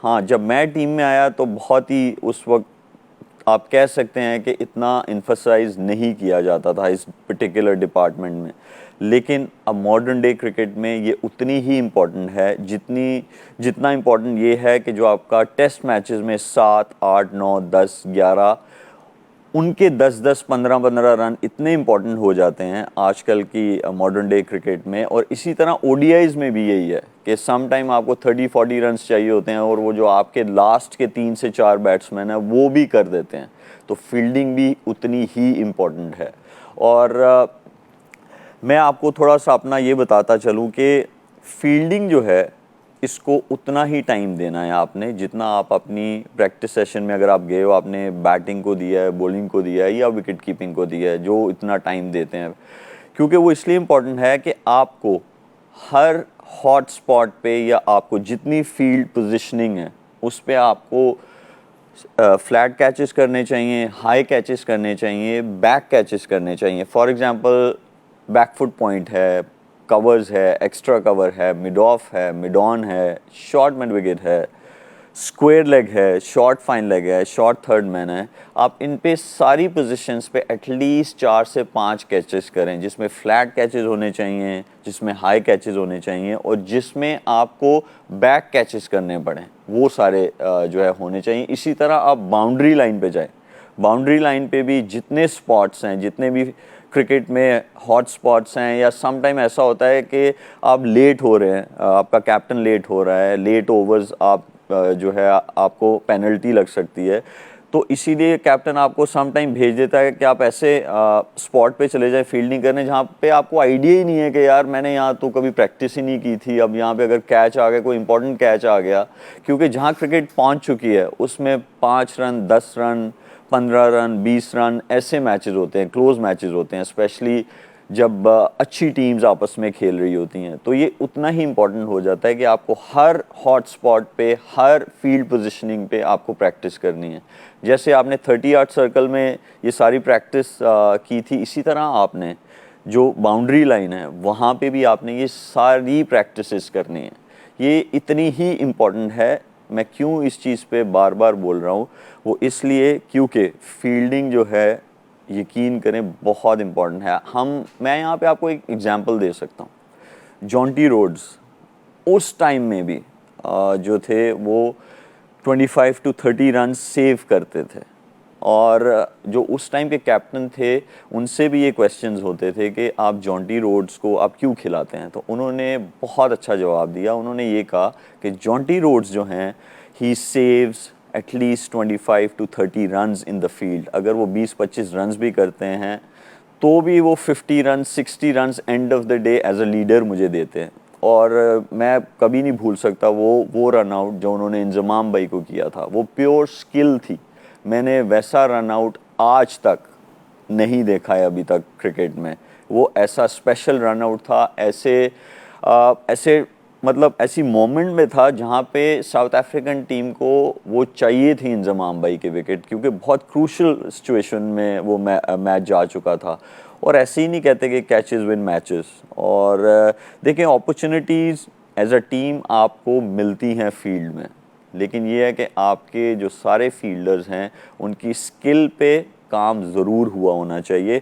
हाँ, जब मैं टीम में आया तो बहुत ही उस वक्त आप कह सकते हैं कि इतना इन्फसाइज नहीं किया जाता था इस पर्टिकुलर डिपार्टमेंट में, लेकिन अब मॉडर्न डे क्रिकेट में ये उतनी ही इम्पोर्टेंट है जितना इम्पोर्टेंट ये है कि जो आपका टेस्ट मैचेस में 7, 8, 9, 10, 11 उनके 10-10, 15-15 रन इतने इम्पोर्टेंट हो जाते हैं आजकल की मॉडर्न डे क्रिकेट में। और इसी तरह ओडीआईज में भी यही है कि सम टाइम आपको 30-40 रन्स चाहिए होते हैं और वो जो आपके लास्ट के 3 से 4 बैट्समैन हैं वो भी कर देते हैं, तो फील्डिंग भी उतनी ही इम्पोर्टेंट है। और मैं आपको थोड़ा सा अपना ये बताता चलूँ कि फील्डिंग जो है इसको उतना ही टाइम देना है आपने जितना आप अपनी प्रैक्टिस सेशन में, अगर आप गए हो आपने बैटिंग को दिया है, बॉलिंग को दिया है या विकेट कीपिंग को दिया है, जो इतना टाइम देते हैं, क्योंकि वो इसलिए इम्पोर्टेंट है कि आपको हर हॉट स्पॉट पे या आपको जितनी फील्ड पोजीशनिंग है उस पे आपको फ्लैट कैचेस करने चाहिए, हाई कैचेस करने चाहिए, बैक कैचेस करने चाहिए। फॉर एग्जांपल बैकफुट पॉइंट है, कवर्स है, एक्स्ट्रा कवर है, मिड ऑफ है, मिड ऑन है, शॉर्ट मिड विकेट है, स्क्वायर लेग है, शॉर्ट फाइन लेग है, शॉर्ट थर्ड मैन है। आप इन पे सारी पोजीशंस पे एटलीस्ट 4 से 5 कैचेस करें, जिसमें फ्लैट कैचेस होने चाहिए, जिसमें हाई कैचेस होने चाहिए और जिसमें आपको बैक कैचेस करने पड़ें, वो सारे जो है होने चाहिए। इसी तरह आप बाउंड्री लाइन पे जाएं, बाउंड्री लाइन पे भी जितने स्पॉट्स हैं, जितने भी क्रिकेट में हॉट स्पॉट्स हैं, या सम टाइम ऐसा होता है कि आप लेट हो रहे हैं, आपका कैप्टन लेट हो रहा है, लेट ओवर्स आप जो है आपको पेनल्टी लग सकती है, तो इसीलिए कैप्टन आपको सम टाइम भेज देता है कि आप ऐसे स्पॉट पे चले जाए फील्डिंग करने जहाँ पे आपको आइडिया ही नहीं है कि यार मैंने यहाँ तो कभी प्रैक्टिस ही नहीं की थी, अब यहाँ पे अगर कैच आ गया, कोई इंपॉर्टेंट कैच आ गया, क्योंकि जहाँ क्रिकेट पहुँच चुकी है उसमें 5 रन, 10 रन, 15 रन, 20 रन ऐसे मैचेस होते हैं, क्लोज मैचेस होते हैं, स्पेशली जब अच्छी टीम्स आपस में खेल रही होती हैं, तो ये उतना ही इम्पोर्टेंट हो जाता है कि आपको हर हॉट स्पॉट पे, हर फील्ड पोजीशनिंग पे आपको प्रैक्टिस करनी है। जैसे आपने 30 यार्ड सर्कल में ये सारी प्रैक्टिस की थी, इसी तरह आपने जो बाउंड्री लाइन है वहाँ पे भी आपने ये सारी प्रैक्टिसेस करनी है। ये इतनी ही इम्पोर्टेंट है। मैं क्यों इस चीज़ पे बार बार बोल रहा हूँ, वो इसलिए क्योंकि फील्डिंग जो है, यकीन करें, बहुत इम्पोर्टेंट है। मैं यहाँ पे आपको एक एग्जांपल दे सकता हूँ। जॉन्टी रोड्स उस टाइम में भी जो थे वो 25 to 30 रन सेव करते थे, और जो उस टाइम के कैप्टन थे उनसे भी ये क्वेश्चंस होते थे कि आप जॉन्टी रोड्स को आप क्यों खिलाते हैं, तो उन्होंने बहुत अच्छा जवाब दिया। उन्होंने ये कहा कि जॉन्टी रोड्स जो हैं, ही saves at least 25 to 30 runs in the field. अगर वो 20-25 रन्स भी करते हैं तो भी वो 50 run, 60 runs end of the day as a leader मुझे देते हैं। और मैं कभी नहीं भूल सकता वो रन आउट जो उन्होंने इंजमाम भाई को किया था, वो प्योर स्किल थी। मैंने वैसा रन आउट आज तक नहीं देखा है अभी तक क्रिकेट में। वो ऐसा स्पेशल रन आउट था, ऐसे मतलब ऐसी मोमेंट में था जहाँ पे साउथ अफ्रीकन टीम को वो चाहिए थी इंजमाम भाई के विकेट, क्योंकि बहुत क्रूशल सिचुएशन में वो मैच जा चुका था। और ऐसे ही नहीं कहते कि कैचेस विन मैचेस। और देखें, अपॉर्चुनिटीज़ एज अ टीम आपको मिलती हैं फील्ड में, लेकिन ये है कि आपके जो सारे फील्डर्स हैं उनकी स्किल पे काम ज़रूर हुआ होना चाहिए।